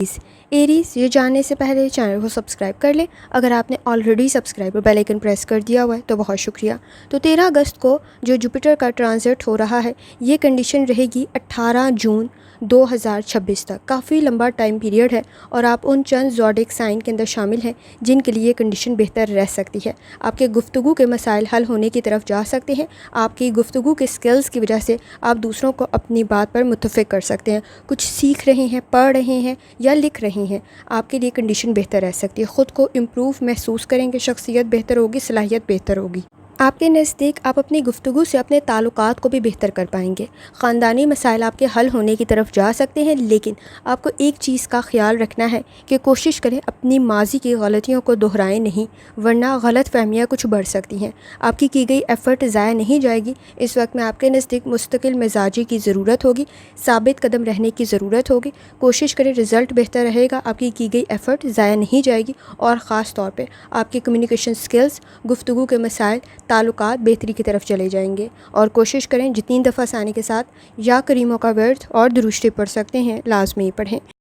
Arrays یہ جاننے سے پہلے چینل کو سبسکرائب کر لیں۔ اگر آپ نے آلریڈی سبسکرائب اور بیل آئیکن پریس کر دیا ہوا ہے تو بہت شکریہ۔ تو 13 اگست کو جو جوپیٹر کا ٹرانزٹ ہو رہا ہے یہ کنڈیشن رہے گی 18 جون 2026 تک۔ کافی لمبا ٹائم پیریڈ ہے اور آپ ان چند زوڈک سائن کے اندر شامل ہیں جن کے لیے یہ کنڈیشن بہتر رہ سکتی ہے۔ آپ کے گفتگو کے مسائل حل ہونے کی طرف جا سکتے ہیں۔ آپ کی گفتگو کے سکلز کی وجہ سے آپ دوسروں کو اپنی بات پر متفق کر سکتے ہیں۔ کچھ سیکھ رہے ہیں، پڑھ رہے ہیں یا لکھ رہے ہیں، آپ کے لیے کنڈیشن بہتر رہ سکتی ہے۔ خود کو امپروو محسوس کریں گے، شخصیت بہتر ہوگی، صلاحیت بہتر ہوگی۔ آپ کے نزدیک آپ اپنی گفتگو سے اپنے تعلقات کو بھی بہتر کر پائیں گے۔ خاندانی مسائل آپ کے حل ہونے کی طرف جا سکتے ہیں، لیکن آپ کو ایک چیز کا خیال رکھنا ہے کہ کوشش کریں اپنی ماضی کی غلطیوں کو دہرائیں نہیں، ورنہ غلط فہمیاں کچھ بڑھ سکتی ہیں۔ آپ کی گئی ایفرٹ ضائع نہیں جائے گی۔ اس وقت میں آپ کے نزدیک مستقل مزاجی کی ضرورت ہوگی، ثابت قدم رہنے کی ضرورت ہوگی۔ کوشش کریں رزلٹ بہتر رہے گا، آپ کی گئی ایفرٹ ضائع نہیں جائے گی، اور خاص طور پہ آپ کی کمیونیکیشن سکلز، گفتگو کے مسائل، تعلقات بہتری کی طرف چلے جائیں گے۔ اور کوشش کریں جتنی دفعہ آسانی کے ساتھ یا کریموں کا ورد اور درود شریف پڑھ سکتے ہیں لازمی پڑھیں۔